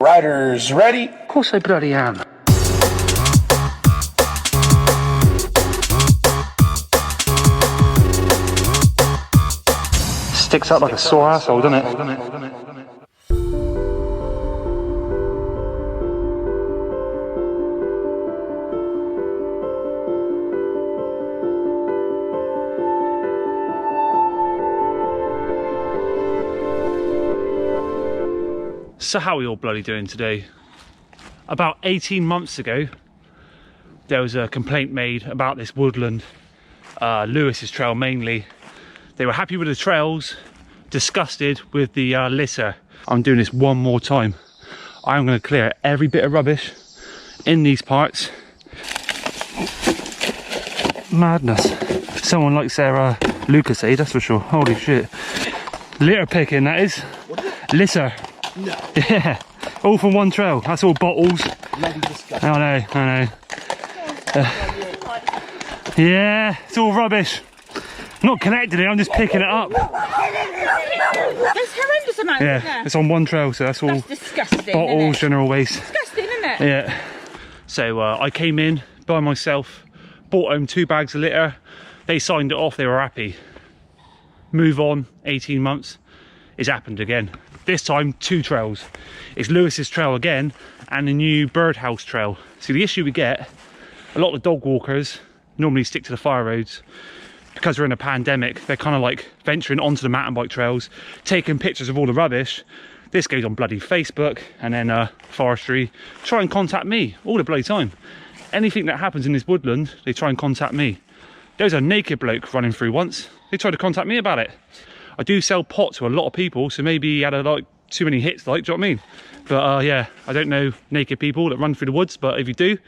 Riders ready? Of course I bloody am. Sticks up like a sore asshole, doesn't it? So how are we all bloody doing today? About 18 months ago, there was a complaint made about this woodland, Lewis's trail mainly. They were happy with the trails, disgusted with the litter. I'm doing this one more time. I'm going to clear every bit of rubbish in these parts. Madness. Someone likes their Lucasade, that's for sure. Holy shit. Litter picking, that is. Litter. No. Yeah. All from one trail. That's all bottles. I know. Yeah, it's all rubbish. I'm not collecting it, I'm just picking it up. There's horrendous amounts, Yeah, isn't there? it's on one trail, so that's all That's disgusting, bottles, isn't it? general waste. Disgusting, isn't it? Yeah. So I came in by myself, bought home 2 bags of litter. They signed it off, they were happy. Move on, 18 months, it's happened again. This time, 2 trails. It's Lewis's trail again, and the new birdhouse trail. So the issue we get, a lot of dog walkers normally stick to the fire roads. Because we're in a pandemic, they're kind of like venturing onto the mountain bike trails, taking pictures of all the rubbish. This goes on bloody Facebook, and then forestry try and contact me all the bloody time. Anything that happens in this woodland, they try and contact me. There was a naked bloke running through once. They tried to contact me about it. I do sell pot to a lot of people, so maybe he had too many hits, do you know what I mean? But yeah, I don't know naked people that run through the woods, but if you do,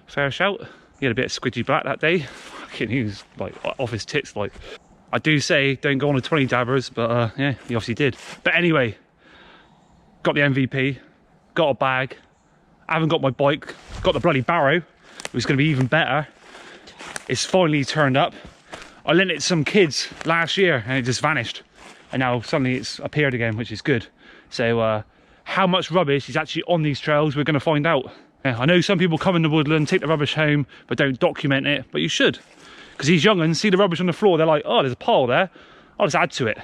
fair shout. He had a bit of squidgy black that day. He was like off his tits. Like, I do say don't go on a 20 dabbers, but yeah, he obviously did. But anyway, got the MVP, got a bag. I haven't got my bike, got the bloody barrow. It was going to be even better. It's finally turned up. I lent it to some kids last year and it just vanished, and now suddenly it's appeared again, which is good. So how much rubbish is actually on these trails, we're going to find out. I know some people come in the woodland, take the rubbish home, but don't document it, but you should. Because these young'uns see the rubbish on the floor, they're like, oh, there's a pile there, I'll just add to it.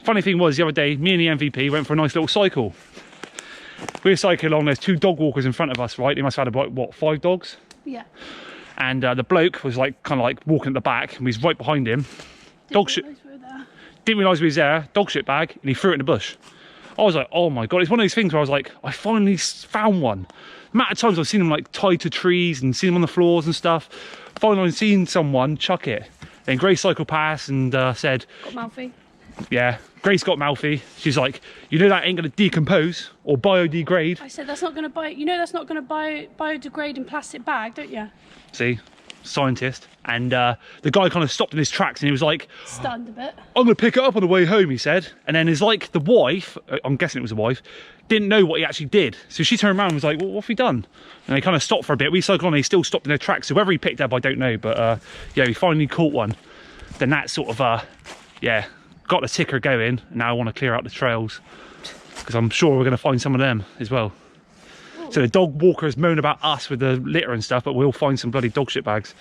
Funny thing was, the other day, me and the MVP went for a nice little cycle. We were cycling along, there's 2 dog walkers in front of us, right? They must have had about, what, 5 dogs? Yeah. And the bloke was like, kind of like walking at the back, and we was right behind him. Didn't realise we was there, dog shit bag, and he threw it in the bush. I was like, oh my God, it's one of those things where I was like, I finally found one. The amount of times I've seen them like tied to trees and seen them on the floors and stuff. Finally seen someone chuck it. Then Grace cycled past and said... Got mouthy. Yeah, Grace got mouthy. She's like, you know that ain't going to decompose or biodegrade. I said, that's not going to you know that's not going to biodegrade in plastic bag, don't you? See? Scientist. And the guy kind of stopped in his tracks and he was like, Stunned a bit. I'm going to pick it up on the way home, he said. And then his like, the wife, I'm guessing it was the wife, didn't know what he actually did. So she turned around and was like, well, what have we done? And they kind of stopped for a bit. We cycled on and he still stopped in their tracks. So whether he picked up, I don't know. But yeah, we finally caught one. Then that sort of, yeah, got the ticker going. And now I want to clear out the trails, because I'm sure we're going to find some of them as well. So the dog walkers moan about us with the litter and stuff, but we'll find some bloody dog shit bags.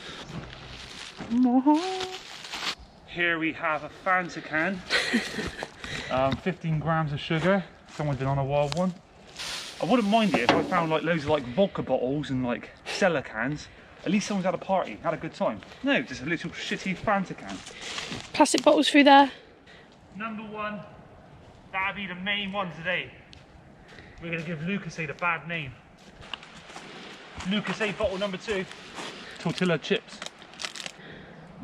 Here we have a Fanta can, 15 grams of sugar. Someone's been on a wild one. I wouldn't mind it if I found like loads of like vodka bottles and like Stella cans. At least someone's had a party, had a good time. No, just a little shitty Fanta can. Plastic bottles through there. Number 1, that'll be the main one today. We're going to give Lucasade a bad name. Lucasade bottle number 2, tortilla chips.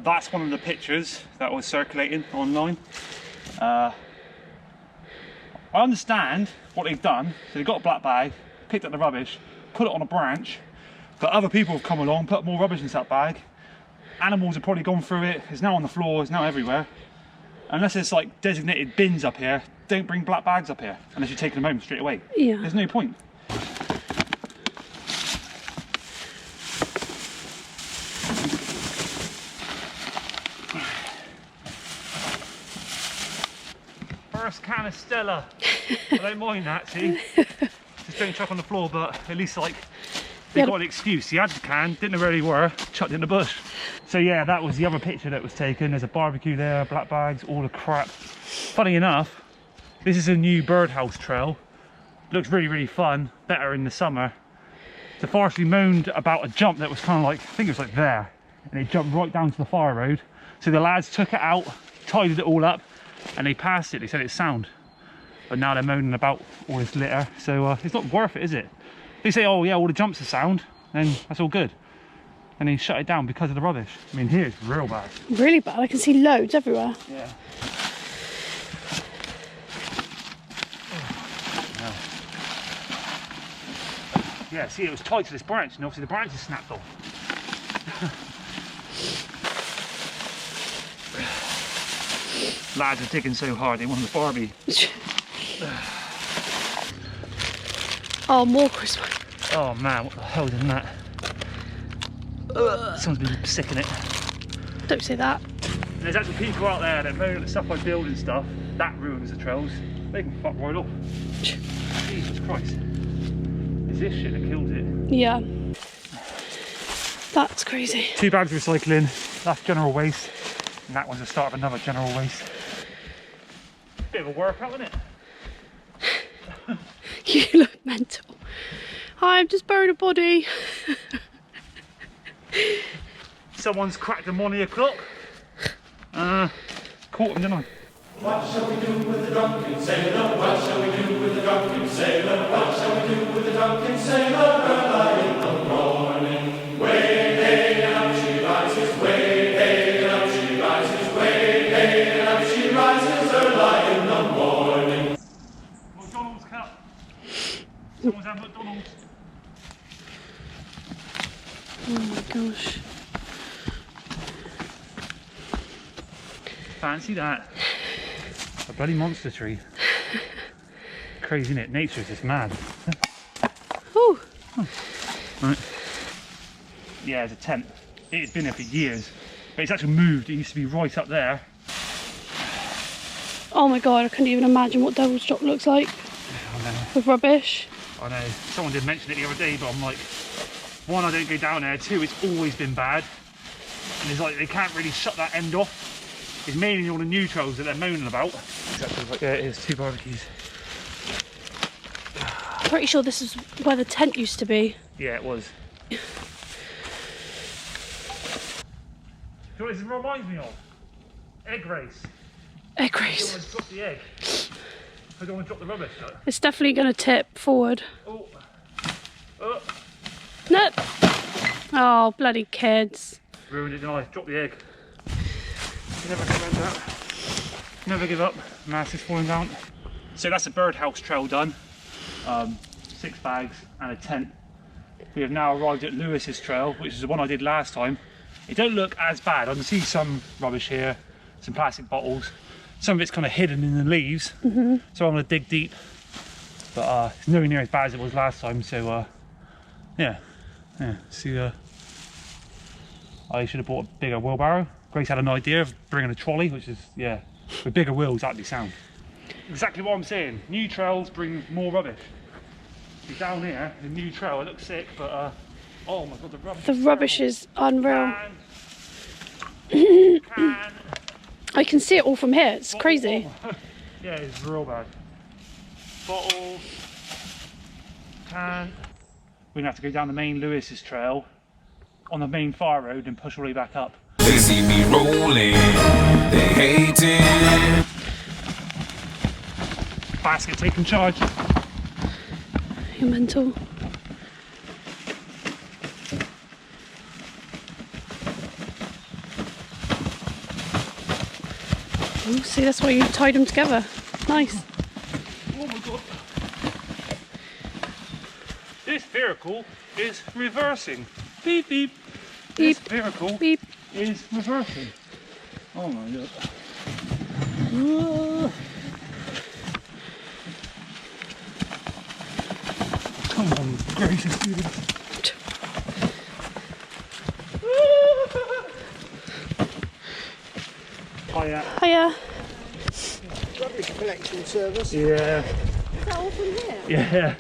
That's one of the pictures that was circulating online. I understand what they've done. So they've got a black bag, picked up the rubbish, put it on a branch, but other people have come along, put more rubbish in that bag. Animals have probably gone through it. It's now on the floor, it's now everywhere. Unless there's like designated bins up here, don't bring black bags up here unless you're taking them home straight away. Yeah. There's no point. First can of Stella. I don't mind that, see? Just don't chuck on the floor, but at least like they got an excuse. He had the can, didn't know where they were, chucked it in the bush. So yeah, that was the other picture that was taken. There's a barbecue there, black bags, all the crap. Funny enough, this is a new birdhouse trail. Looks really, really fun, better in the summer. The forestry moaned about a jump that was kind of like, I think it was like there, and it jumped right down to the fire road. So the lads took it out, tidied it all up, and they passed it. They said it's sound. But now they're moaning about all this litter, so it's not worth it, is it? They say, oh yeah, all the jumps are sound, then that's all good. And they shut it down because of the rubbish. I mean, here it's real bad. Really bad. I can see loads everywhere. Yeah. Yeah, see, it was tied to this branch, and obviously the branch is snapped off. Lads are digging so hard, they wanted the Barbie. Oh, more Christmas. Oh man, what the hell is in that? Someone's been sicking it. Don't say that. There's actually people out there that moan at the stuff I build and stuff. That ruins the trails. They can fuck right off. Jesus Christ. It's this shit that kills it. Yeah. That's crazy. 2 bags of recycling, that's general waste. And that one's the start of another general waste. Bit of a workout, isn't it? You look mental. Hi, I've just buried a body. Someone's cracked the money o'clock. Caught him, didn't I? What shall we do with the drunken sailor? What shall we do with the drunken sailor? What shall we do with the drunken sailor? Early in the morning, way hey and up she rises, way hey and up she rises, way hey and up she rises, early in the morning. McDonald's cup. Someone's had McDonald's. Oh my gosh. Fancy that. A bloody monster tree. Crazy, isn't it? Nature's just mad. Oh. Right. Yeah, it's a tent. It's been there for years. But it's actually moved. It used to be right up there. Oh my god, I couldn't even imagine what Devil's Drop looks like. I know. With rubbish. I know. Someone did mention it the other day, but I'm like, one, I don't go down there. Two, it's always been bad. And it's like, they can't really shut that end off. It's mainly all the new trails that they're moaning about. Exactly, like, yeah, it is 2 barbecues. Pretty sure this is where the tent used to be. Yeah, it was. Do you know what this reminds me of? Egg race. Egg I don't race. want to drop the egg. I don't want to drop the rubbish. Look. It's definitely going to tip forward. Oh. Oh. No. Oh, bloody kids. Ruined it, didn't I? Drop the egg. You never recommend that. Never give up. Mass is falling down. So that's a birdhouse trail done. 6 bags and a tent. We have now arrived at Lewis's trail, which is the one I did last time. It don't look as bad. I can see some rubbish here, some plastic bottles. Some of it's kind of hidden in the leaves. So I'm going to dig deep. But it's nowhere near as bad as it was last time. So yeah. See, I should have bought a bigger wheelbarrow. Grace had an idea of bringing a trolley, which is, yeah, with bigger wheels, that'd be sound. Exactly what I'm saying. New trails bring more rubbish. See, down here, the new trail, it looks sick, but oh my god, the rubbish. The rubbish is unreal. Can. I can see it all from here. It's Bottle. crazy. Yeah, it's real bad. Bottle. Can. We're gonna have to go down the main Lewis's trail on the main fire road and push all the way back up. They see me rolling, they hating. Baskett taking charge. You're mental. Oh, see, that's why you tied them together. Nice. Oh my god. This vehicle is reversing. Beep beep. This Beep. vehicle Beep. is reversing. Oh my god. Come on, gracious students. Hiya. Hiya. Rubbish collection service. Yeah. Is that all from here? Yeah.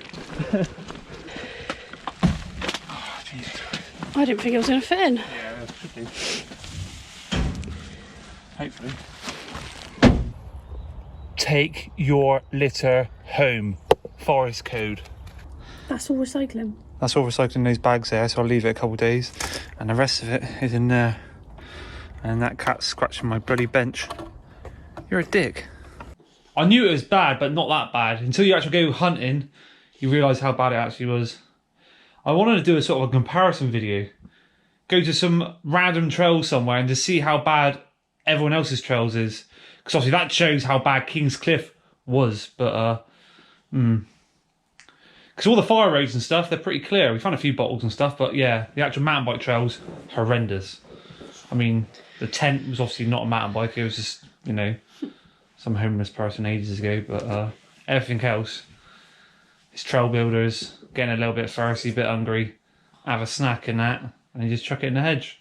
Oh, Jesus. I didn't think it was going to fit in. Yeah, it should be. Hopefully. Take your litter home. Forest code. That's all recycling. That's all recycling those bags there, so I'll leave it a couple of days. And the rest of it is in there. And that cat's scratching my bloody bench. You're a dick. I knew it was bad, but not that bad. Until you actually go hunting, you realise how bad it actually was. I wanted to do a sort of a comparison video. Go to some random trail somewhere and just see how bad everyone else's trails is. Because obviously that shows how bad King's Cliff was. But, because all the fire roads and stuff, they're pretty clear. We found a few bottles and stuff, but yeah, the actual mountain bike trails, horrendous. I mean, the tent was obviously not a mountain bike. It was just, you know, some homeless person ages ago. But everything else, it's trail builders, getting a little bit thirsty, a bit hungry, have a snack and that, and you just chuck it in the hedge.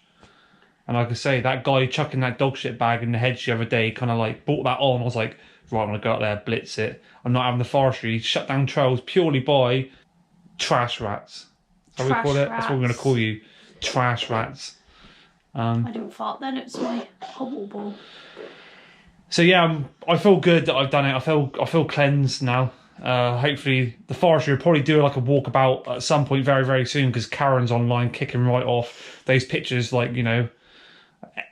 And like I say, that guy chucking that dog shit bag in the hedge the other day kind of like brought that on. I was like, right, I'm going to go out there, blitz it. I'm not having the forestry, shut down trails purely by trash rats. That's what we call it. That's what we're going to call you. Trash rats. I didn't fart then, it's my hobble ball. So yeah, I feel good that I've done it. I feel cleansed now. Hopefully the forestry will probably do like a walkabout at some point very, very soon, because Karen's online kicking right off. Those pictures, like, you know,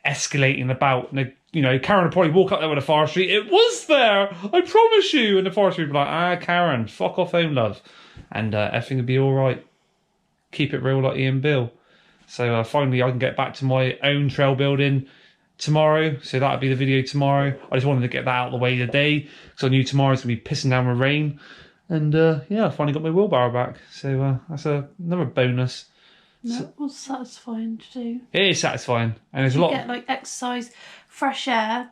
escalating about. And you know, Karen would probably walk up there with a forestry. It was there, I promise you. And the forestry would be like, Karen, fuck off home, love. And everything would be all right. Keep it real like Ian Bill. So finally I can get back to my own trail building tomorrow. So that'll be the video tomorrow. I just wanted to get that out of the way today, because I knew tomorrow's going to be pissing down with rain. And yeah, I finally got my wheelbarrow back. So that's another bonus. No, it was satisfying to do. It is satisfying. And there's a You lot. get like exercise, fresh air,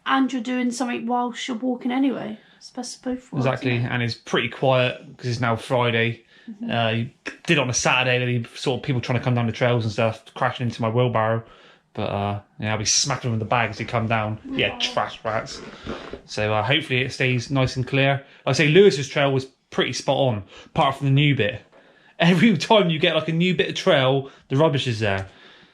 and you're doing something whilst you're walking anyway. It's best of both worlds. Exactly, and it's pretty quiet because it's now Friday. You did on a Saturday, that sort of people trying to come down the trails and stuff, crashing into my wheelbarrow. But yeah, I'll be smacking them with the bag as they come down. Yeah, trash rats. So hopefully it stays nice and clear. Like I say, Lewis's trail was pretty spot on, apart from the new bit. Every time you get like a new bit of trail, the rubbish is there.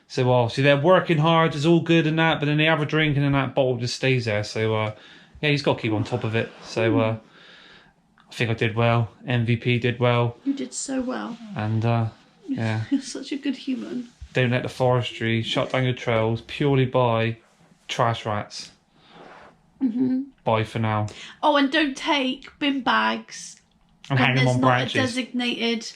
So obviously they're working hard, it's all good and that, but then they have a drink and then that bottle just stays there. So yeah, he's got to keep on top of it. So I think I did well. MVP did well. You did so well. And yeah. You're such a good human. Don't let the forestry shut down your trails purely by trash rats. Bye for now. Oh, and don't take bin bags And hang them on branches. There's not a designated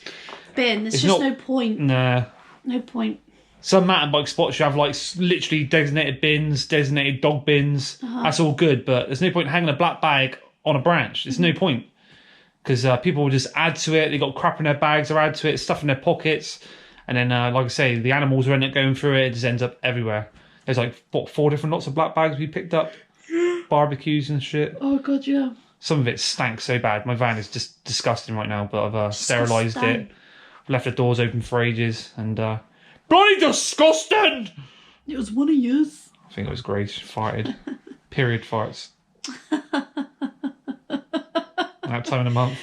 bin. There's It's just not- no point. Nah. No point. Some mountain bike spots you have like literally designated bins, designated dog bins. That's all good, but there's no point hanging a black bag on a branch. There's no point, because people will just add to it. They got crap in their bags, or add to it, stuff in their pockets, and then like I say, the animals will end up going through it. It just ends up everywhere. There's like 4 different lots of black bags we picked up, barbecues and shit. Oh god, yeah. Some of it stank so bad. My van is just disgusting right now, but I've sterilised it. Left the doors open for ages, and bloody disgusting! It was one of yours. I think it was Grace. Farted. Period farts. That time of the month.